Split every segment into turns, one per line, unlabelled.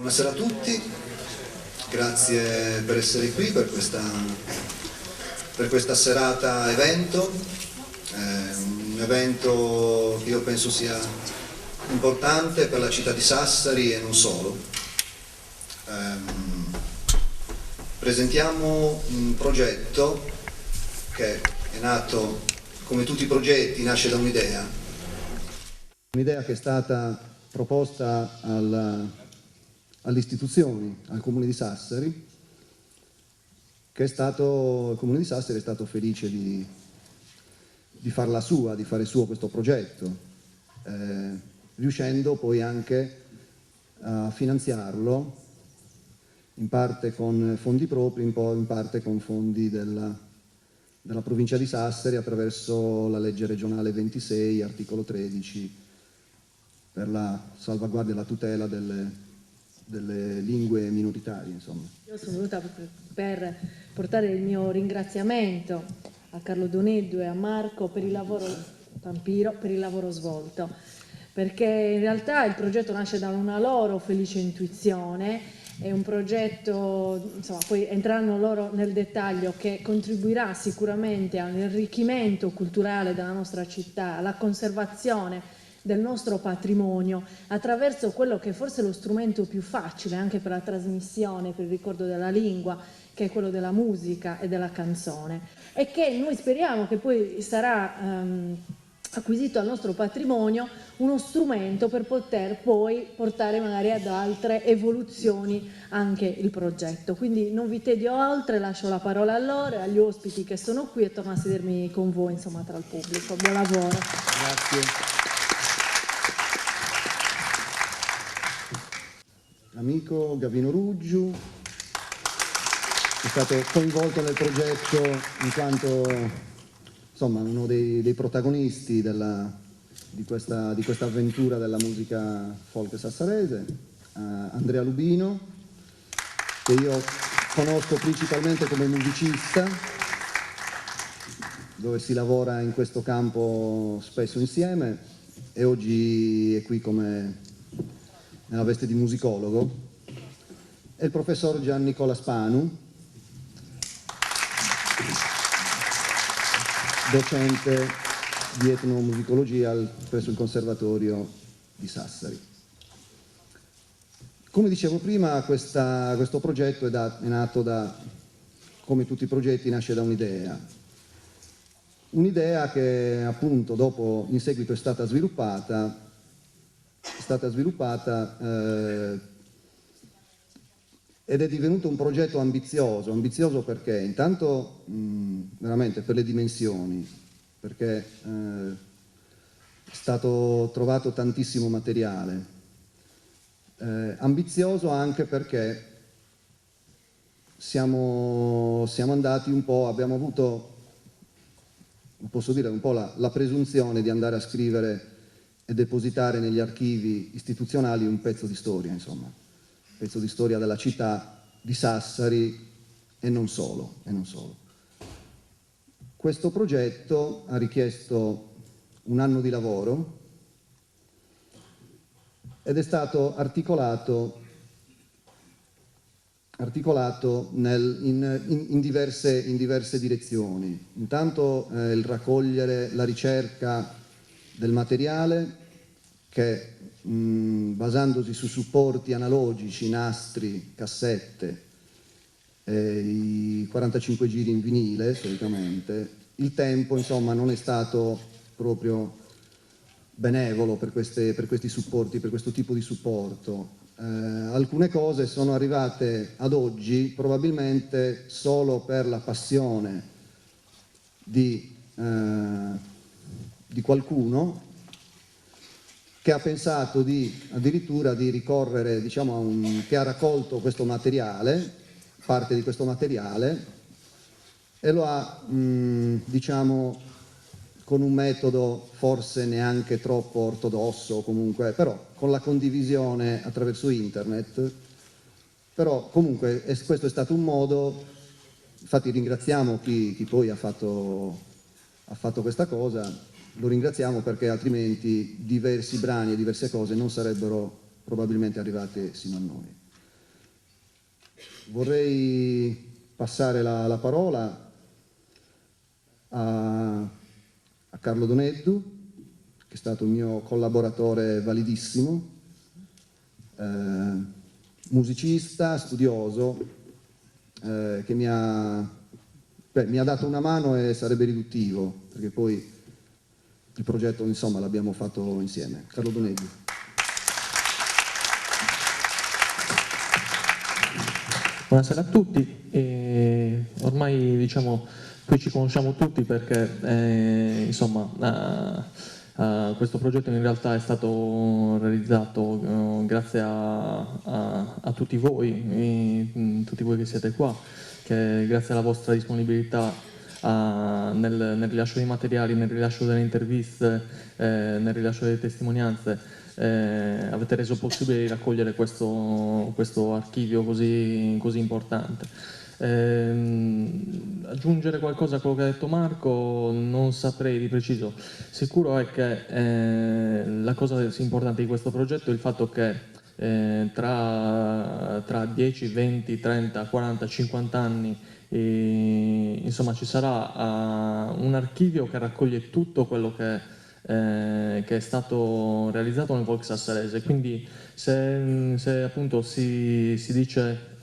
Buonasera a tutti, grazie per essere qui per questa serata evento, un evento che io penso sia importante per la città di Sassari e non solo. Presentiamo un progetto che è nato, come tutti i progetti, nasce da un'idea che è stata proposta alle istituzioni, al Comune di Sassari, il Comune di Sassari è stato felice di farla sua, di fare suo questo progetto, riuscendo poi anche a finanziarlo in parte con fondi propri, in parte con fondi della provincia di Sassari attraverso la legge regionale 26, articolo 13, per la salvaguardia e la tutela delle lingue minoritarie, insomma.
Io sono venuta per portare il mio ringraziamento a Carlo Doneddu e a Marco per il lavoro Pampiro, per il lavoro svolto, perché in realtà il progetto nasce da una loro felice intuizione. È un progetto, insomma, poi entreranno loro nel dettaglio, che contribuirà sicuramente all'arricchimento culturale della nostra città, alla conservazione del nostro patrimonio, attraverso quello che forse è lo strumento più facile anche per la trasmissione, per il ricordo della lingua, che è quello della musica e della canzone, e che noi speriamo che poi sarà acquisito al nostro patrimonio uno strumento per poter poi portare magari ad altre evoluzioni anche il progetto. Quindi non vi tedio oltre, lascio la parola a loro e agli ospiti che sono qui e torno a sedermi con voi, insomma, tra il pubblico. Buon lavoro.
Grazie. Amico Gavino Ruggiu, è stato coinvolto nel progetto in quanto, insomma, uno dei protagonisti di questa avventura della musica folk sassarese. Andrea Lubino, che io conosco principalmente come musicista, dove si lavora in questo campo spesso insieme, e oggi è qui come nella veste di musicologo, e il professor Gian Nicola Spanu, docente di etnomusicologia presso il Conservatorio di Sassari. Come dicevo prima, questo progetto è nato come tutti i progetti, nasce da un'idea. Un'idea che appunto dopo, in seguito, è stata sviluppata ed è divenuto un progetto ambizioso perché intanto veramente per le dimensioni, perché è stato trovato tantissimo materiale, ambizioso anche perché siamo andati un po', abbiamo avuto, posso dire, un po' la presunzione di andare a scrivere e depositare negli archivi istituzionali un pezzo di storia, insomma, un pezzo di storia della città di Sassari e non solo. Questo progetto ha richiesto un anno di lavoro ed è stato articolato in diverse direzioni. Intanto il raccogliere la ricerca del materiale che, basandosi su supporti analogici, nastri, cassette, i 45 giri in vinile solitamente, il tempo, insomma, non è stato proprio benevolo per questi supporti, per questo tipo di supporto. Alcune cose sono arrivate ad oggi probabilmente solo per la passione di qualcuno che ha pensato addirittura di ricorrere, diciamo, che ha raccolto questo materiale, parte di questo materiale, e lo ha, diciamo, con un metodo forse neanche troppo ortodosso, comunque, però con la condivisione attraverso internet. Però comunque questo è stato un modo, infatti ringraziamo chi poi ha fatto questa cosa, lo ringraziamo perché altrimenti diversi brani e diverse cose non sarebbero probabilmente arrivate sino a noi. vorrei passare la parola a Carlo Doneddu, che è stato un mio collaboratore validissimo, musicista, studioso, che mi ha dato una mano e sarebbe riduttivo, perché poi il progetto, insomma, l'abbiamo fatto insieme. Carlo Doneddu.
Buonasera a tutti, ormai diciamo qui ci conosciamo tutti perché insomma questo progetto in realtà è stato realizzato grazie a tutti voi che siete qua, che grazie alla vostra disponibilità nel rilascio dei materiali, nel rilascio delle interviste, nel rilascio delle testimonianze, avete reso possibile di raccogliere questo archivio così importante. Aggiungere qualcosa a quello che ha detto Marco non saprei di preciso. Sicuro è che la cosa importante di questo progetto è il fatto che tra 10, 20, 30, 40, 50 anni insomma ci sarà un archivio che raccoglie tutto quello che è stato realizzato nel folk sassarese. Quindi se appunto si dice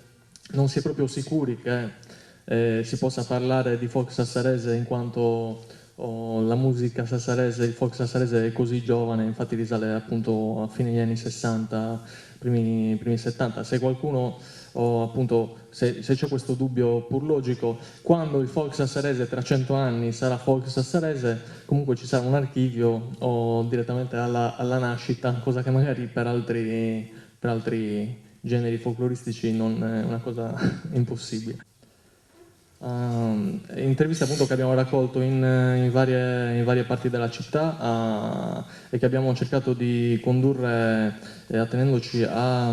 non si è proprio sicuri che si possa parlare di folk sassarese in quanto la musica sassarese, il folk sassarese è così giovane, infatti risale appunto a fine degli anni 60, primi 70. Se qualcuno appunto se c'è questo dubbio pur logico, quando il folk sassarese tra 100 anni sarà folk sassarese, comunque ci sarà un archivio o direttamente alla nascita, cosa che magari per altri generi folcloristici non è una cosa impossibile. Interviste appunto che abbiamo raccolto in varie parti della città e che abbiamo cercato di condurre attenendoci a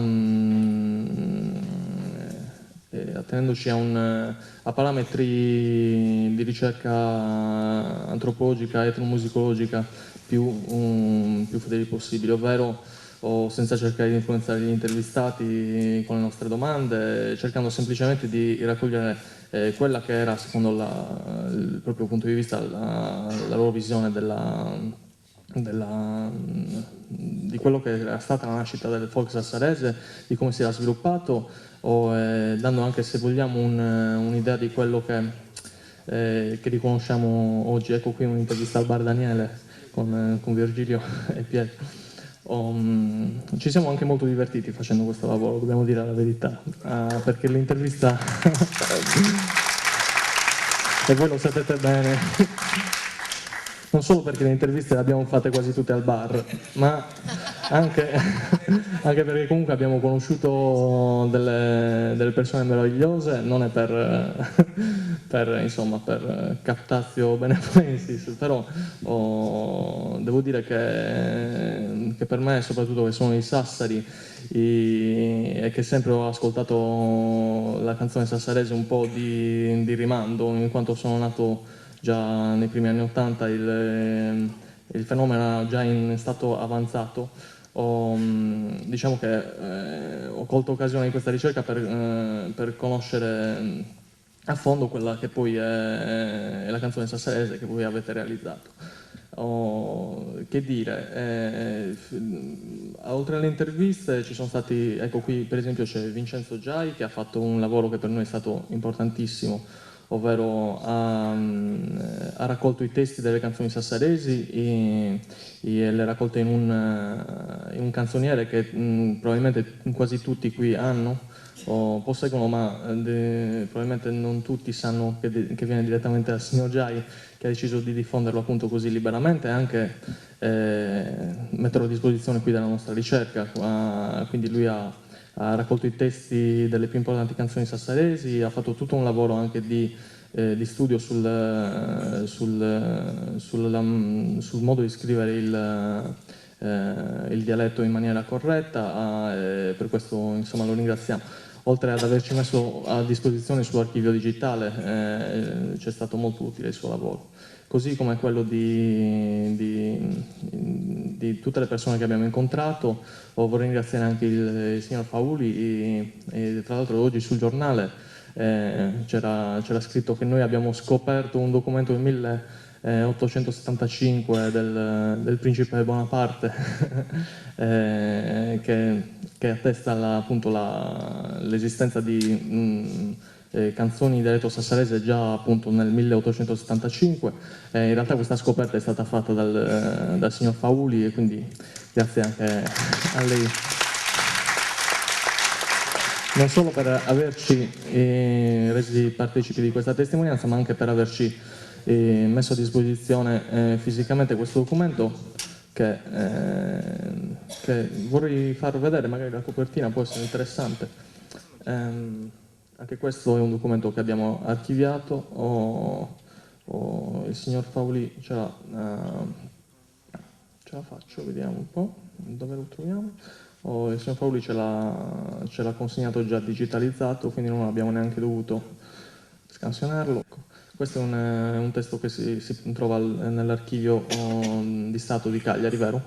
parametri di ricerca antropologica, etnomusicologica più fedeli possibili, ovvero senza cercare di influenzare gli intervistati con le nostre domande, cercando semplicemente di raccogliere quella che era, secondo il proprio punto di vista, la loro visione di quello che era stata la nascita del folk sassarese, di come si era sviluppato, dando anche, se vogliamo, un'idea di quello che riconosciamo oggi. Ecco qui un'intervista al bar Daniele con Virgilio e Pietro. Ci siamo anche molto divertiti facendo questo lavoro, dobbiamo dire la verità, perché l'intervista e voi lo sapete bene, non solo perché le interviste le abbiamo fatte quasi tutte al bar, ma anche perché comunque abbiamo conosciuto delle persone meravigliose, non è per captatio benevolensis, però devo dire che per me, soprattutto che sono di Sassari e che sempre ho ascoltato la canzone sassarese un po' di rimando, in quanto sono nato già nei primi anni '80, il fenomeno era già in stato avanzato. Diciamo che ho colto occasione di questa ricerca per conoscere a fondo quella che poi è la canzone sassarese che voi avete realizzato. Che dire, oltre alle interviste ci sono stati, ecco qui per esempio c'è Vincenzo Giai che ha fatto un lavoro che per noi è stato importantissimo, ovvero ha raccolto i testi delle canzoni sassaresi e le ha raccolte in un canzoniere che probabilmente quasi tutti qui hanno o posseggono, ma probabilmente non tutti sanno che viene direttamente dal signor Giai, che ha deciso di diffonderlo appunto così liberamente e anche metterlo a disposizione qui della nostra ricerca. Quindi lui ha raccolto i testi delle più importanti canzoni sassaresi, ha fatto tutto un lavoro anche di studio sul modo di scrivere il dialetto in maniera corretta, per questo insomma lo ringraziamo. oltre ad averci messo a disposizione il suo archivio digitale, ci è stato molto utile il suo lavoro. Così come quello di tutte le persone che abbiamo incontrato. Vorrei ringraziare anche il signor Fauli, e tra l'altro oggi sul giornale c'era scritto che noi abbiamo scoperto un documento del 1875 del principe Bonaparte che attesta appunto l'esistenza di canzoni di dialetto sassarese già appunto nel 1875. In realtà questa scoperta è stata fatta dal signor Fauli, e quindi grazie anche a lei. Non solo per averci resi partecipi di questa testimonianza, ma anche per averci messo a disposizione fisicamente questo documento che vorrei far vedere, magari la copertina può essere interessante. Anche questo è un documento che abbiamo archiviato. Il signor Fauli ce la faccio, vediamo un po' dove lo troviamo. Il signor Fauli ce l'ha consegnato già digitalizzato, quindi non abbiamo neanche dovuto scansionarlo. Questo è un testo che si trova nell'archivio di Stato di Cagliari, vero?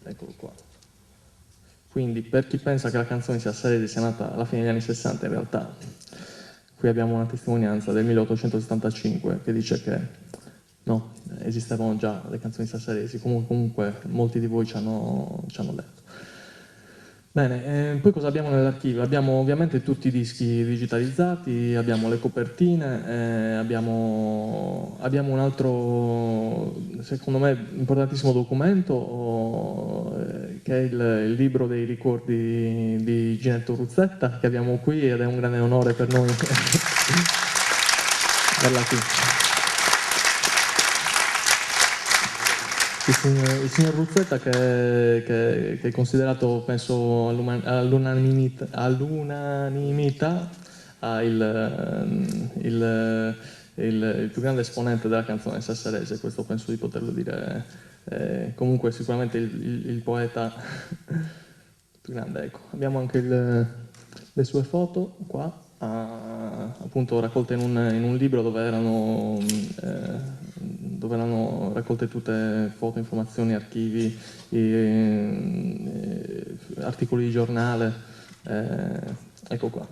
Eccolo qua. Quindi per chi pensa che la canzone sassarese sia nata alla fine degli anni 60, in realtà qui abbiamo una testimonianza del 1875 che dice che no, esistevano già le canzoni sassaresi, comunque molti di voi ci hanno detto. Bene, poi cosa abbiamo nell'archivio? Abbiamo ovviamente tutti i dischi digitalizzati, abbiamo le copertine, abbiamo un altro, secondo me, importantissimo documento, che è il libro dei ricordi di Ginetto Ruzzetta, che abbiamo qui, ed è un grande onore per noi averla qui. Il signor Ruzzetta, che è considerato, penso, all'unanimità il più grande esponente della canzone sassarese, questo penso di poterlo dire. Comunque sicuramente il poeta più grande. Ecco. Abbiamo anche le sue foto qua, appunto raccolte in un libro dove erano raccolte tutte foto, informazioni, archivi, articoli di giornale, ecco qua.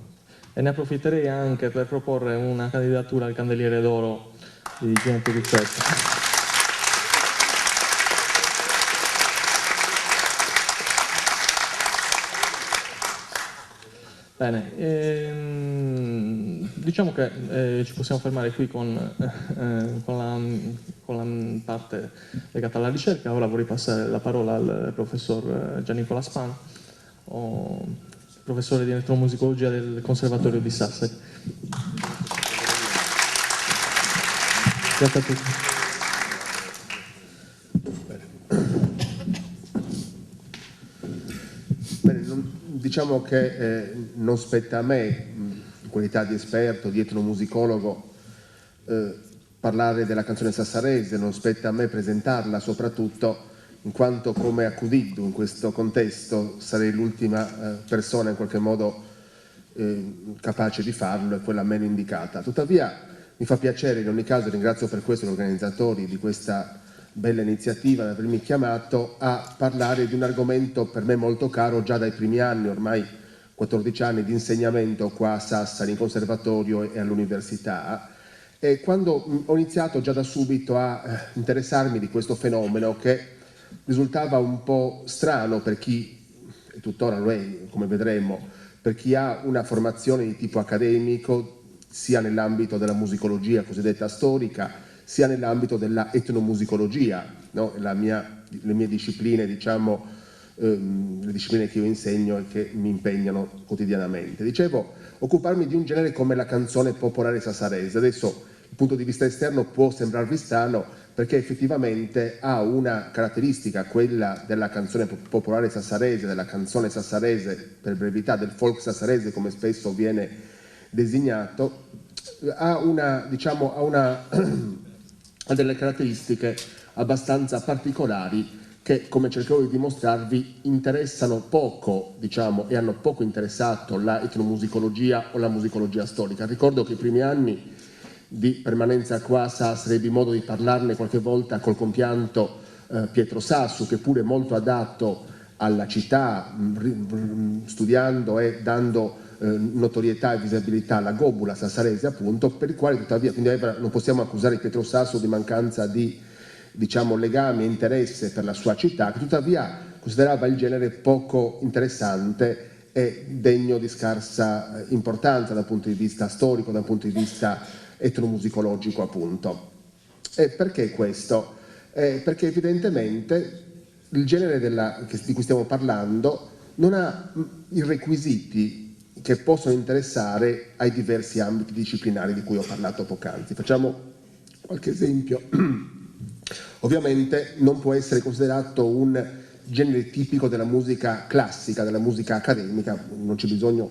E ne approfitterei anche per proporre una candidatura al Candeliere d'Oro di Ginetto Ruzzetta. Bene, diciamo che ci possiamo fermare qui con la parte legata alla ricerca. Ora vorrei passare la parola al professor Giannicola Span, professore di elettromusicologia del Conservatorio di Sassari. Grazie a tutti.
Diciamo che non spetta a me, in qualità di esperto, di etnomusicologo, parlare della canzone sassarese, non spetta a me presentarla, soprattutto in quanto come accudito in questo contesto sarei l'ultima persona in qualche modo capace di farlo, e quella meno indicata. Tuttavia mi fa piacere, in ogni caso ringrazio per questo gli organizzatori di questa bella iniziativa di avermi chiamato a parlare di un argomento per me molto caro già dai primi anni, ormai 14 anni di insegnamento qua a Sassari, in conservatorio e all'università, e quando ho iniziato già da subito a interessarmi di questo fenomeno che risultava un po' strano per chi, e tuttora lo è come vedremo, per chi ha una formazione di tipo accademico sia nell'ambito della musicologia cosiddetta storica, sia nell'ambito della etnomusicologia, no? Le mie discipline, diciamo, le discipline che io insegno e che mi impegnano quotidianamente. Dicevo, occuparmi di un genere come la canzone popolare sassarese. Adesso, dal punto di vista esterno, può sembrarvi strano, perché effettivamente ha una caratteristica, quella della canzone popolare sassarese, della canzone sassarese, per brevità, del folk sassarese, come spesso viene designato, ha delle caratteristiche abbastanza particolari che, come cercherò di dimostrarvi, interessano poco, diciamo, e hanno poco interessato la etnomusicologia o la musicologia storica. Ricordo che i primi anni di permanenza qua a Sassari ebbi modo di parlarne qualche volta col compianto Pietro Sassu, che pure è molto adatto alla città, studiando e dando notorietà e visibilità alla gobula sassarese, appunto, per il quale tuttavia, quindi non possiamo accusare Pietro Sassu di mancanza di, diciamo, legame e interesse per la sua città, che tuttavia considerava il genere poco interessante e degno di scarsa importanza dal punto di vista storico, dal punto di vista etnomusicologico, appunto. E perché questo? Perché evidentemente il genere di cui stiamo parlando non ha i requisiti che possono interessare ai diversi ambiti disciplinari di cui ho parlato poc'anzi. Facciamo qualche esempio. Ovviamente non può essere considerato un genere tipico della musica classica, della musica accademica, non c'è bisogno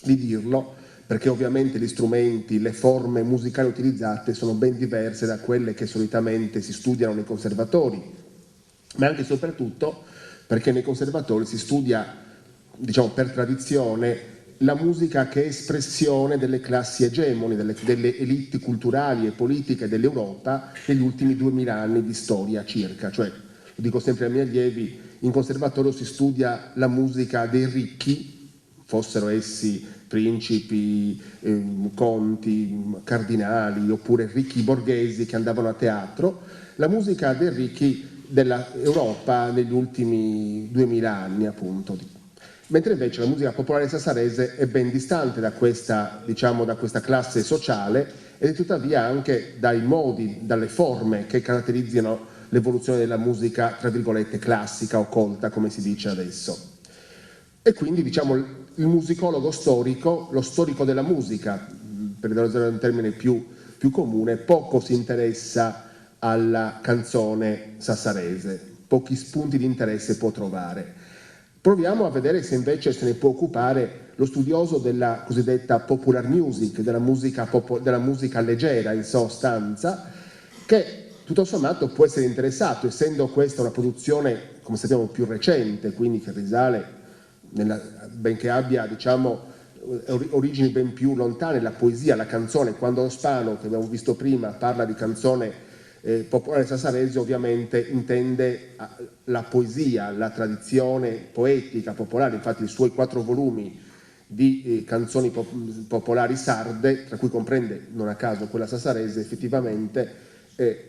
di dirlo, perché ovviamente gli strumenti, le forme musicali utilizzate sono ben diverse da quelle che solitamente si studiano nei conservatori, ma anche e soprattutto perché nei conservatori si studia, diciamo, per tradizione la musica che è espressione delle classi egemoni, delle elite culturali e politiche dell'Europa negli ultimi 2000 anni di storia circa. Cioè, lo dico sempre ai miei allievi, in conservatorio si studia la musica dei ricchi, fossero essi principi, conti, cardinali, oppure ricchi borghesi che andavano a teatro, la musica dei ricchi dell'Europa negli ultimi 2000 anni, appunto. Mentre invece la musica popolare sassarese è ben distante da questa, diciamo, da questa classe sociale ed è tuttavia anche dai modi, dalle forme che caratterizzano l'evoluzione della musica, tra virgolette, classica o colta, come si dice adesso. E quindi, diciamo, il musicologo storico, lo storico della musica, per usare un termine più comune, poco si interessa alla canzone sassarese, pochi spunti di interesse può trovare. Proviamo a vedere se invece se ne può occupare lo studioso della cosiddetta popular music, della musica leggera in sostanza, che tutto sommato può essere interessato, essendo questa una produzione, come sappiamo, più recente, quindi che risale, benché abbia, diciamo, origini ben più lontane, la poesia, la canzone. Quando lo Spano, che abbiamo visto prima, parla di canzone popolare sassarese, ovviamente intende la poesia, la tradizione poetica popolare. Infatti i suoi 4 volumi di canzoni popolari sarde, tra cui comprende non a caso quella sassarese, effettivamente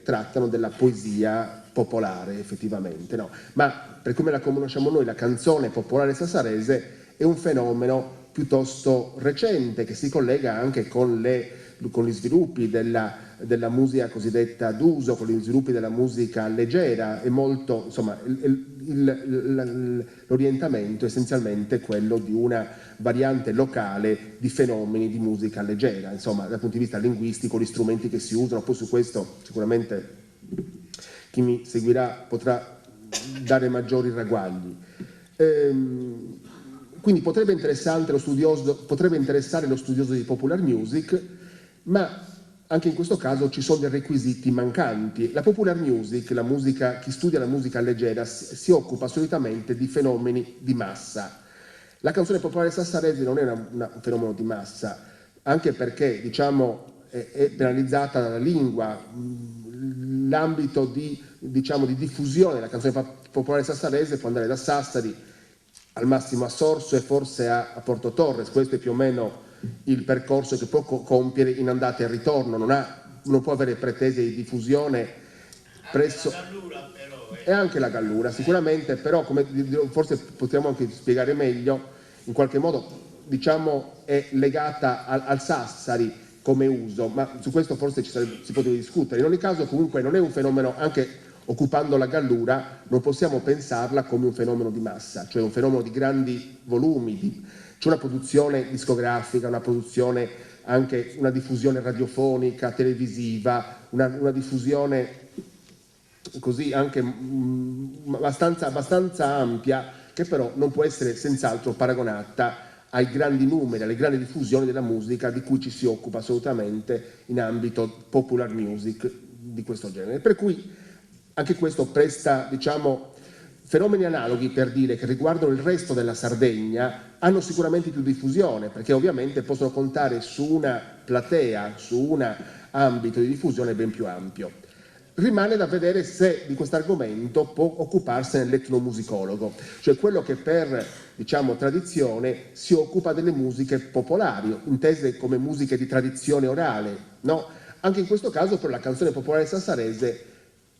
trattano della poesia popolare, effettivamente, no? Ma per come la conosciamo noi, la canzone popolare sassarese è un fenomeno piuttosto recente che si collega anche con gli sviluppi della musica cosiddetta d'uso, con gli sviluppi della musica leggera. È molto, insomma, l'orientamento è essenzialmente quello di una variante locale di fenomeni di musica leggera, insomma, dal punto di vista linguistico, gli strumenti che si usano. Poi su questo sicuramente chi mi seguirà potrà dare maggiori ragguagli. Quindi potrebbe interessare lo studioso di popular music, ma anche in questo caso ci sono dei requisiti mancanti. La popular music, chi studia la musica leggera, si occupa solitamente di fenomeni di massa. La canzone popolare sassarese non è un fenomeno di massa, anche perché, diciamo, è penalizzata dalla lingua. L'ambito di diffusione della canzone popolare sassarese può andare da Sassari al massimo a Sorso e forse a Porto Torres. Questo è più o meno il percorso che può compiere in andata e ritorno, non può avere pretese di diffusione presso... Anche la Gallura, però, E anche la Gallura, sicuramente, però come forse potremmo anche spiegare meglio, in qualche modo, diciamo, è legata al Sassari come uso, ma su questo forse si potrebbe discutere. In ogni caso, comunque, non è un fenomeno, anche occupando la Gallura, non possiamo pensarla come un fenomeno di massa, cioè un fenomeno di grandi volumi, c'è una produzione discografica, una produzione anche, una diffusione radiofonica, televisiva, una diffusione così anche abbastanza ampia, che però non può essere senz'altro paragonata ai grandi numeri, alle grandi diffusioni della musica di cui ci si occupa assolutamente in ambito popular music di questo genere. Per cui anche questo presta, diciamo, fenomeni analoghi, per dire, che riguardano il resto della Sardegna hanno sicuramente più diffusione, perché ovviamente possono contare su una platea, su un ambito di diffusione ben più ampio. Rimane da vedere se di questo argomento può occuparsene l'etnomusicologo, cioè quello che per, diciamo, tradizione si occupa delle musiche popolari, intese come musiche di tradizione orale, no? Anche in questo caso però la canzone popolare sassarese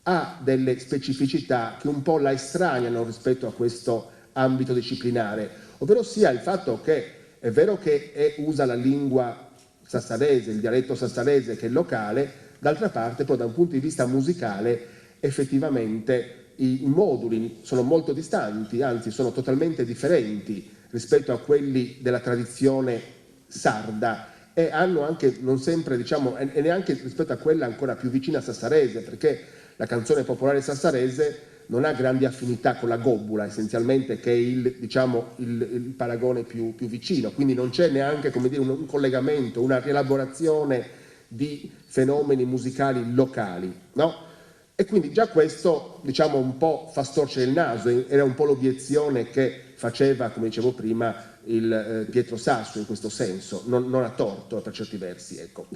ha delle specificità che un po' la estraniano rispetto a questo ambito disciplinare, ovvero sia il fatto che è vero che usa la lingua sassarese, il dialetto sassarese che è locale, d'altra parte però da un punto di vista musicale effettivamente i moduli sono molto distanti, anzi sono totalmente differenti rispetto a quelli della tradizione sarda e hanno anche non sempre, diciamo, e neanche rispetto a quella ancora più vicina sassarese, perché la canzone popolare sassarese non ha grandi affinità con la gobula, essenzialmente, che è il paragone più vicino, quindi non c'è neanche, come dire, un collegamento, una rielaborazione di fenomeni musicali locali, no? E quindi già questo, diciamo, un po' fa storcere il naso, era un po' l'obiezione che faceva, come dicevo prima, il Pietro Sasso in questo senso, non a torto per certi versi, ecco.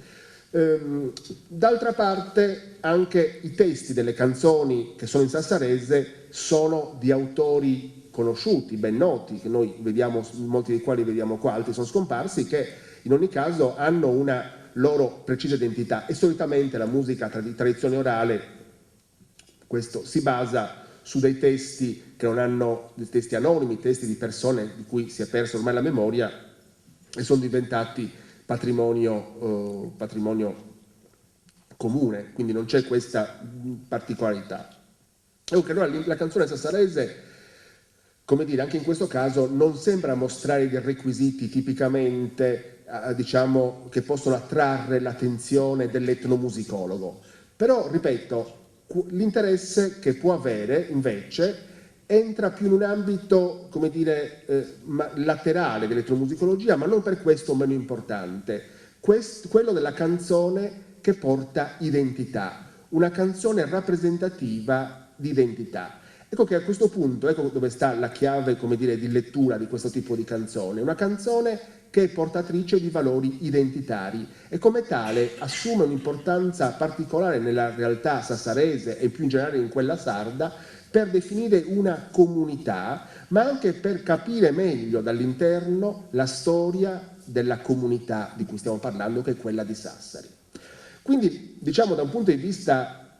D'altra parte anche i testi delle canzoni che sono in sassarese sono di autori conosciuti, ben noti, che noi vediamo, molti dei quali vediamo qua, altri sono scomparsi, che in ogni caso hanno una loro precisa identità e solitamente la musica di tradizione orale, questo si basa su dei testi che non hanno, dei testi anonimi, testi di persone di cui si è persa ormai la memoria e sono diventati patrimonio comune, quindi non c'è questa particolarità. Dunque allora la canzone sassarese, come dire, anche in questo caso non sembra mostrare dei requisiti tipicamente, diciamo, che possono attrarre l'attenzione dell'etnomusicologo, però, ripeto, l'interesse che può avere invece entra più in un ambito, come dire, laterale dell'etnomusicologia, ma non per questo meno importante, quello della canzone che porta identità, una canzone rappresentativa di identità. Ecco che a questo punto, ecco dove sta la chiave, come dire, di lettura di questo tipo di canzone, una canzone che è portatrice di valori identitari e come tale assume un'importanza particolare nella realtà sassarese e più in generale in quella sarda, per definire una comunità, ma anche per capire meglio dall'interno la storia della comunità di cui stiamo parlando, che è quella di Sassari. Quindi, diciamo, da un punto di vista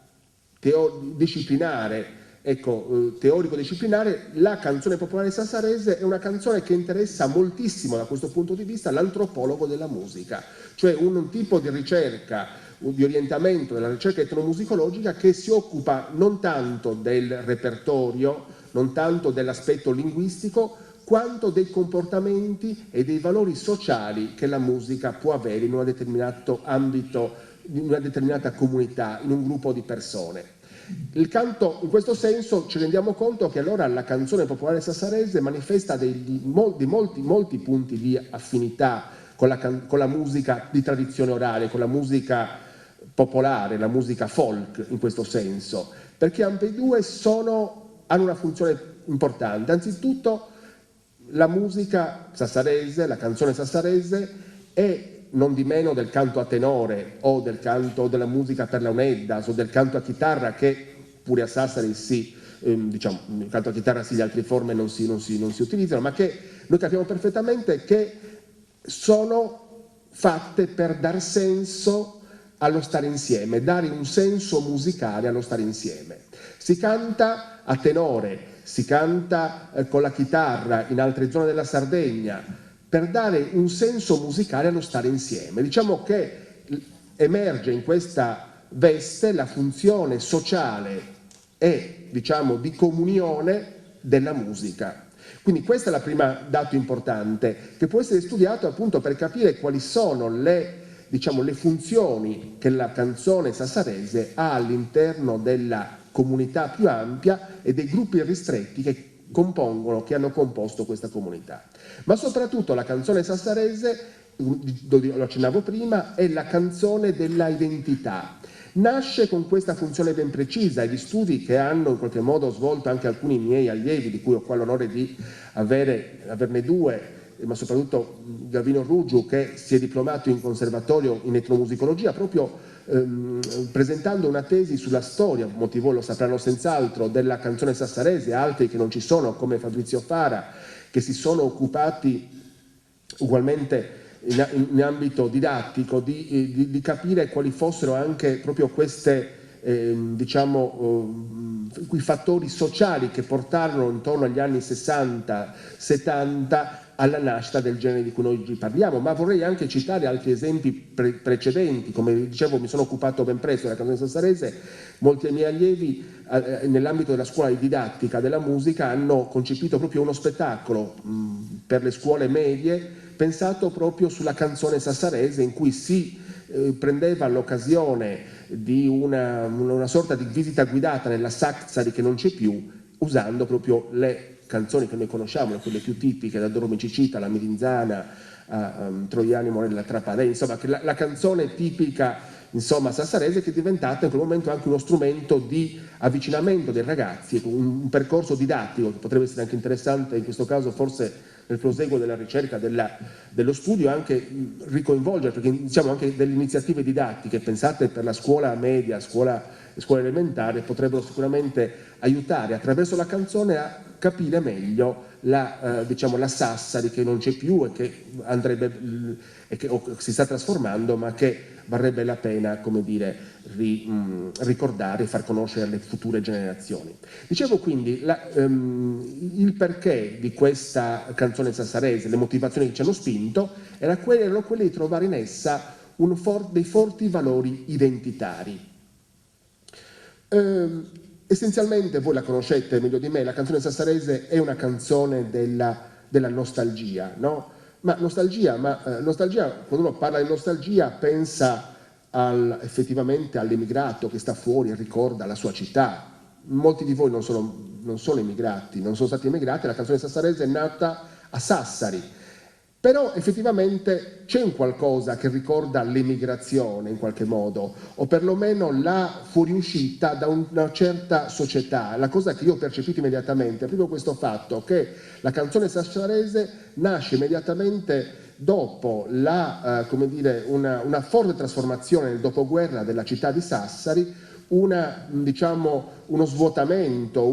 disciplinare, ecco, teorico-disciplinare, la canzone popolare sassarese è una canzone che interessa moltissimo da questo punto di vista l'antropologo della musica, cioè un tipo di ricerca, di orientamento della ricerca etnomusicologica che si occupa non tanto del repertorio, non tanto dell'aspetto linguistico, quanto dei comportamenti e dei valori sociali che la musica può avere in un determinato ambito, in una determinata comunità, in un gruppo di persone. Il canto, in questo senso, ci rendiamo conto che allora la canzone popolare sassarese manifesta molti punti di affinità con la musica di tradizione orale, con la musica popolare, la musica folk in questo senso, perché ambedue hanno una funzione importante. Anzitutto la musica sassarese, la canzone sassarese è non di meno del canto a tenore o del canto della musica per launeddas o del canto a chitarra, che pure a Sassari diciamo, il canto a chitarra sì, le altre forme non si utilizzano, ma che noi capiamo perfettamente che sono fatte per dar senso allo stare insieme, dare un senso musicale allo stare insieme. Si canta a tenore, si canta con la chitarra in altre zone della Sardegna, per dare un senso musicale allo stare insieme. Diciamo che emerge in questa veste la funzione sociale e, diciamo, di comunione della musica. Quindi questo è il primo dato importante, che può essere studiato appunto per capire quali sono le funzioni che la canzone sassarese ha all'interno della comunità più ampia e dei gruppi ristretti che hanno composto questa comunità. Ma soprattutto la canzone sassarese, lo accennavo prima, è la canzone della identità. nasce con questa funzione ben precisa, e gli studi che hanno in qualche modo svolto anche alcuni miei allievi, di cui ho qua l'onore di averne due, ma soprattutto Gavino Ruggiu, che si è diplomato in conservatorio in etnomusicologia, proprio presentando una tesi sulla storia, molti di voi lo sapranno senz'altro, della canzone sassarese, altri che non ci sono, come Fabrizio Fara, che si sono occupati ugualmente in ambito didattico di capire quali fossero anche proprio queste quei fattori sociali che portarono intorno agli anni 60-70 alla nascita del genere di cui noi oggi parliamo. Ma vorrei anche citare altri esempi precedenti. Come dicevo, mi sono occupato ben presto della canzone sassarese. Molti dei miei allievi nell'ambito della scuola di didattica della musica hanno concepito proprio uno spettacolo per le scuole medie pensato proprio sulla canzone sassarese, in cui si prendeva l'occasione di una sorta di visita guidata nella Sassari che non c'è più, usando proprio le canzoni che noi conosciamo, quelle più tipiche, da Doro Micicita alla Mirinzana, a Troiani Morella Trapadè, insomma la canzone tipica, insomma, sassarese, che è diventata in quel momento anche uno strumento di avvicinamento dei ragazzi, un percorso didattico che potrebbe essere anche interessante in questo caso, forse nel proseguo della ricerca, dello studio, anche ricoinvolgere, perché diciamo anche delle iniziative didattiche pensate per la scuola media, scuola elementare, potrebbero sicuramente aiutare attraverso la canzone a capire meglio la Sassari che non c'è più e che andrebbe e che si sta trasformando, ma che varrebbe la pena, come dire, ricordare e far conoscere alle future generazioni. Dicevo quindi il perché di questa canzone sassarese, le motivazioni che ci hanno spinto erano quelle di trovare in essa dei forti valori identitari. Essenzialmente, voi la conoscete meglio di me, la canzone sassarese è una canzone della nostalgia, no? Ma nostalgia, quando uno parla di nostalgia pensa effettivamente all'emigrato che sta fuori e ricorda la sua città. Molti di voi non sono emigrati, non sono stati emigrati, la canzone sassarese è nata a Sassari. Però effettivamente c'è un qualcosa che ricorda l'emigrazione in qualche modo, o perlomeno la fuoriuscita da una certa società. La cosa che io ho percepito immediatamente è proprio questo fatto, che la canzone sassarese nasce immediatamente dopo una forte trasformazione nel dopoguerra della città di Sassari, uno svuotamento,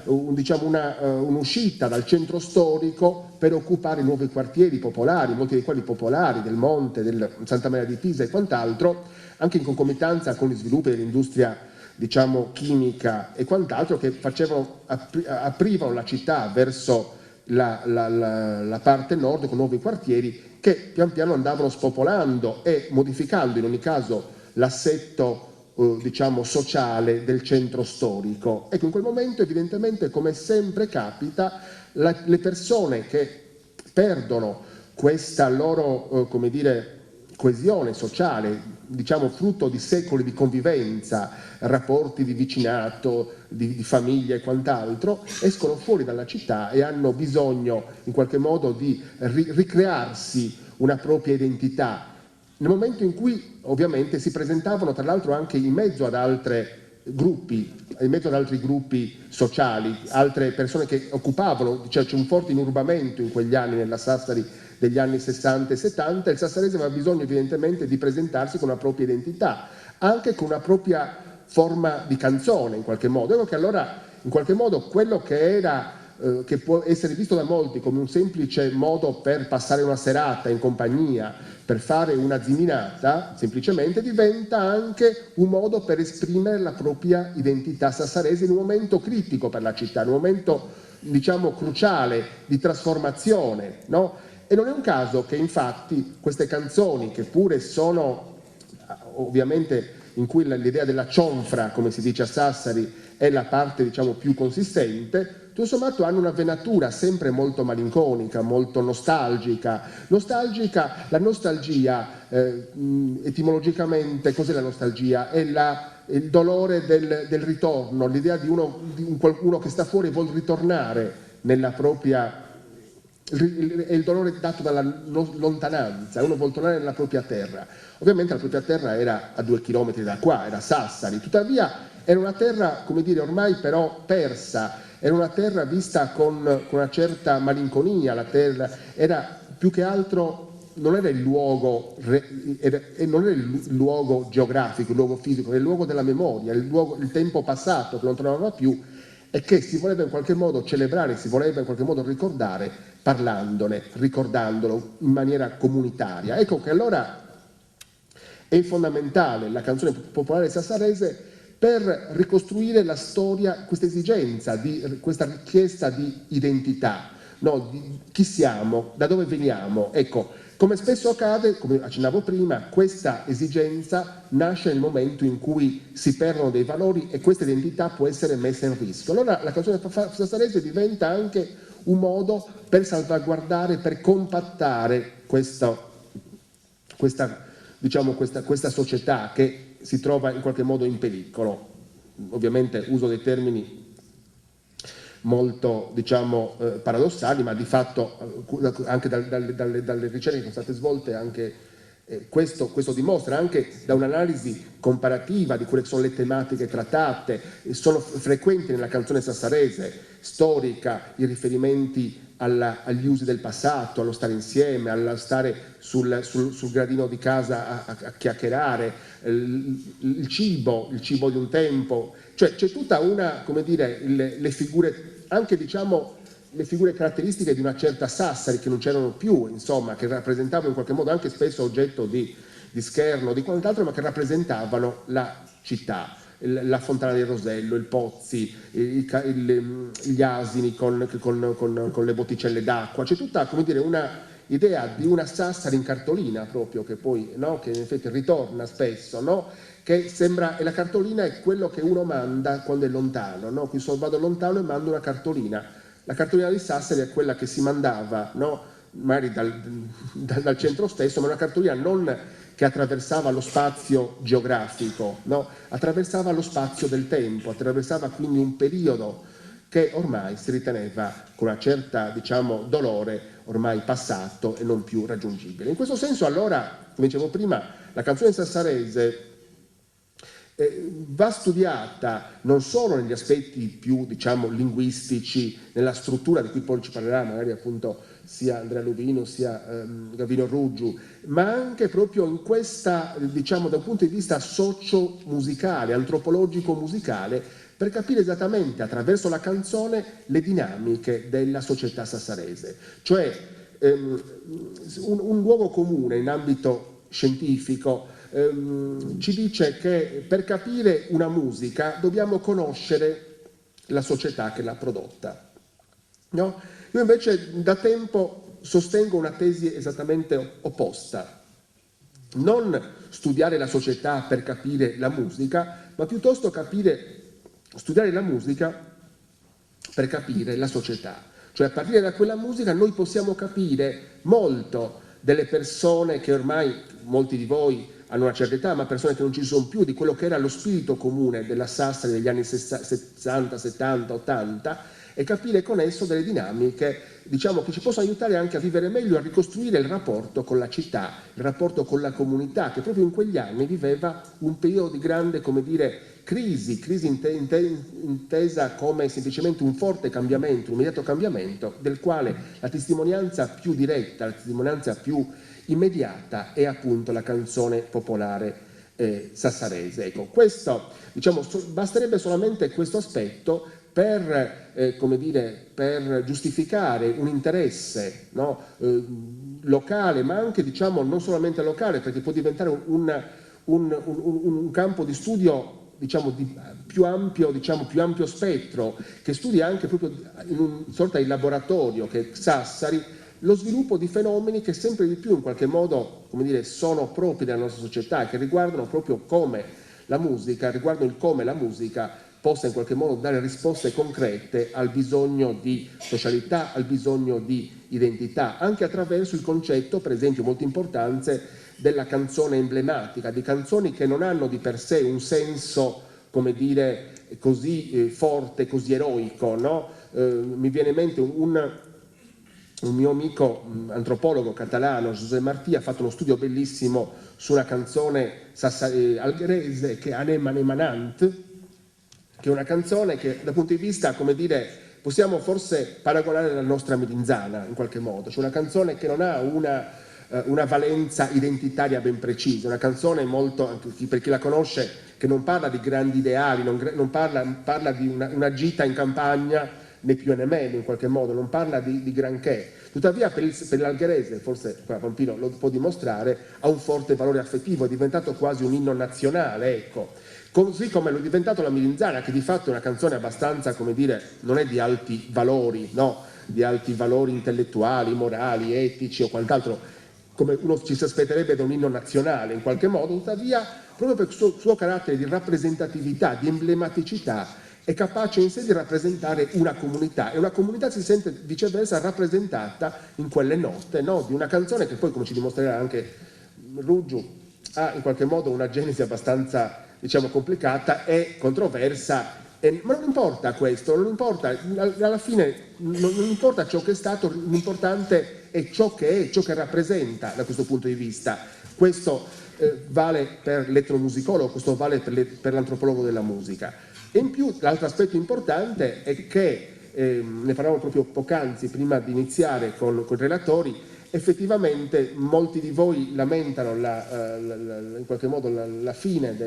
un'uscita dal centro storico per occupare nuovi quartieri popolari, molti dei quali popolari, del Monte, del Santa Maria di Pisa e quant'altro, anche in concomitanza con gli sviluppi dell'industria chimica e quant'altro, che aprivano la città verso la parte nord con nuovi quartieri che pian piano andavano spopolando e modificando in ogni caso l'assetto sociale del centro storico. Ecco, in quel momento evidentemente, come sempre capita, le persone che perdono questa loro coesione sociale, frutto di secoli di convivenza, rapporti di vicinato, di famiglia e quant'altro, escono fuori dalla città e hanno bisogno in qualche modo di ricrearsi una propria identità, nel momento in cui ovviamente si presentavano tra l'altro anche in mezzo ad altri gruppi sociali, altre persone che occupavano, c'è un forte inurbamento in quegli anni nella Sassari degli anni 60 e 70, il sassarese aveva bisogno evidentemente di presentarsi con una propria identità, anche con una propria forma di canzone in qualche modo. Ecco che allora in qualche modo quello che era che può essere visto da molti come un semplice modo per passare una serata in compagnia, per fare una ziminata, semplicemente diventa anche un modo per esprimere la propria identità sassarese in un momento critico per la città, in un momento cruciale di trasformazione, no? E non è un caso che infatti queste canzoni, che pure sono ovviamente in cui l'idea della cionfra, come si dice a Sassari, è la parte più consistente, tutto sommato hanno una venatura sempre molto malinconica, molto nostalgica. La nostalgia, etimologicamente, cos'è la nostalgia? È il dolore del ritorno, l'idea di qualcuno che sta fuori e vuol ritornare nella propria è il dolore dato dalla lontananza, uno vuol tornare nella propria terra. Ovviamente la propria terra era a 2 chilometri da qua, era Sassari, tuttavia era una terra, come dire, ormai però persa, era una terra vista con una certa malinconia, la terra era più che altro, non era il luogo, non era il luogo geografico, il luogo fisico, era il luogo della memoria, il tempo passato che non tornava più e che si voleva in qualche modo celebrare, si voleva in qualche modo ricordare parlandone, ricordandolo in maniera comunitaria. Ecco che allora è fondamentale la canzone popolare sassarese per ricostruire la storia, questa esigenza, questa richiesta di identità, no? Di chi siamo, da dove veniamo. Ecco, come spesso accade, come accennavo prima, questa esigenza nasce nel momento in cui si perdono dei valori e questa identità può essere messa in rischio. Allora la canzone sassarese diventa anche un modo per salvaguardare, per compattare questa società che si trova in qualche modo in pericolo. Ovviamente uso dei termini molto paradossali, ma di fatto anche dalle ricerche che sono state svolte anche questo dimostra, anche da un'analisi comparativa di quelle che sono le tematiche trattate. Sono frequenti nella canzone sassarese storica i riferimenti agli usi del passato, allo stare insieme, allo stare sul gradino di casa a chiacchierare, il cibo di un tempo, cioè c'è tutta una, come dire, le figure, anche le figure caratteristiche di una certa Sassari che non c'erano più, insomma, che rappresentavano in qualche modo anche spesso oggetto di scherno, di quant'altro, ma che rappresentavano la città. La Fontana del Rosello, il Pozzi, gli asini con le botticelle d'acqua, c'è tutta, come dire, una idea di una Sassari in cartolina proprio, che poi, no, che in effetti ritorna spesso, no? Che sembra, e la cartolina è quello che uno manda quando è lontano, no? Qui vado lontano e mando una cartolina. La cartolina di Sassari è quella che si mandava, no? Magari dal centro stesso, ma una cartolina non che attraversava lo spazio geografico, no? Attraversava lo spazio del tempo, attraversava quindi un periodo che ormai si riteneva con una certa, dolore, ormai passato e non più raggiungibile. In questo senso allora, come dicevo prima, la canzone sassarese va studiata non solo negli aspetti più linguistici, nella struttura di cui poi ci parlerà magari appunto sia Andrea Lubino sia Gavino Ruggiu, ma anche proprio in questa, da un punto di vista socio-musicale, antropologico-musicale, per capire esattamente attraverso la canzone le dinamiche della società sassarese. Cioè un luogo comune in ambito scientifico ci dice che per capire una musica dobbiamo conoscere la società che l'ha prodotta, no? Io invece da tempo sostengo una tesi esattamente opposta: non studiare la società per capire la musica, ma piuttosto studiare la musica per capire la società. Cioè a partire da quella musica noi possiamo capire molto delle persone che ormai, molti di voi hanno una certa età, ma persone che non ci sono più, di quello che era lo spirito comune della Sassari degli anni 60, 70, 80, e capire con esso delle dinamiche, che ci possono aiutare anche a vivere meglio, a ricostruire il rapporto con la città, il rapporto con la comunità, che proprio in quegli anni viveva un periodo di grande, come dire, crisi intesa come semplicemente un forte cambiamento, un immediato cambiamento, del quale la testimonianza più diretta, la testimonianza più immediata è appunto la canzone popolare sassarese. Ecco, questo, basterebbe solamente questo aspetto per giustificare un interesse, no, locale, ma anche non solamente locale, perché può diventare un campo di studio di più ampio spettro, che studia anche proprio in una sorta di laboratorio che è Sassari, lo sviluppo di fenomeni che sempre di più in qualche modo, sono propri della nostra società e che riguardano proprio come la musica possa in qualche modo dare risposte concrete al bisogno di socialità, al bisogno di identità, anche attraverso il concetto, per esempio molto importante, della canzone emblematica, di canzoni che non hanno di per sé un senso, così forte, così eroico, no? Mi viene in mente un mio amico antropologo catalano, José Martí, ha fatto uno studio bellissimo su una canzone algherese che è Anem Anem Anant, che è una canzone che dal punto di vista, come dire, possiamo forse paragonare alla nostra melinzana in qualche modo, cioè una canzone che non ha una valenza identitaria ben precisa, una canzone molto, per chi la conosce, che non parla di grandi ideali, non parla di una gita in campagna, né più né meno in qualche modo, non parla di granché. Tuttavia per l'algherese, forse qua Pampino lo può dimostrare, ha un forte valore affettivo, è diventato quasi un inno nazionale, ecco. Così come lo è diventato la melinzana, che di fatto è una canzone abbastanza, come dire, non è di alti valori, no? Di alti valori intellettuali, morali, etici o quant'altro, come uno ci si aspetterebbe da un inno nazionale in qualche modo, tuttavia, proprio per il suo carattere di rappresentatività, di emblematicità, è capace in sé di rappresentare una comunità, e una comunità si sente viceversa rappresentata in quelle note, no? Di una canzone che poi, come ci dimostrerà anche Ruggiu, ha in qualche modo una genesi abbastanza, diciamo, complicata e controversa, ma non importa questo, non importa, alla fine non importa ciò che è stato, l'importante è ciò che rappresenta da questo punto di vista. Questo vale per l'etnomusicologo, questo vale per l'antropologo della musica. E in più l'altro aspetto importante è che, ne parlavamo proprio poc'anzi prima di iniziare con i relatori, effettivamente molti di voi lamentano in qualche modo la fine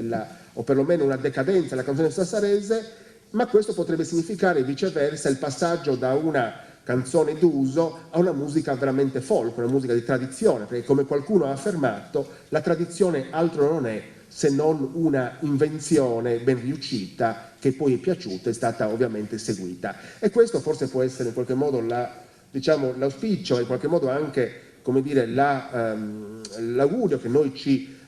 o perlomeno una decadenza della canzone sassarese, ma questo potrebbe significare viceversa il passaggio da una canzone d'uso a una musica veramente folk, una musica di tradizione, perché come qualcuno ha affermato, la tradizione altro non è se non una invenzione ben riuscita che poi è piaciuta e è stata ovviamente seguita. E questo forse può essere in qualche modo l'auspicio e in qualche modo anche, come dire, l'augurio che noi ci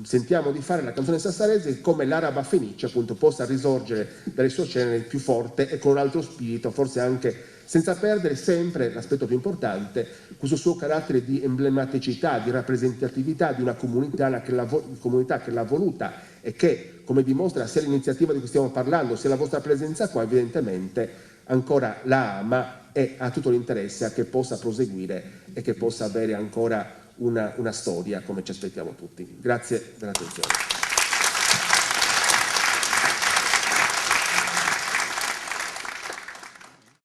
sentiamo di fare alla canzone sassarese, come l'araba fenice appunto possa risorgere dalle sue ceneri più forte e con un altro spirito, forse anche senza perdere sempre l'aspetto più importante, questo suo carattere di emblematicità, di rappresentatività di una comunità che l'ha voluta e che, come dimostra sia l'iniziativa di cui stiamo parlando, sia la vostra presenza qua, evidentemente ancora la ama e ha tutto l'interesse a che possa proseguire e che possa avere ancora una storia come ci aspettiamo tutti. Grazie dell'attenzione.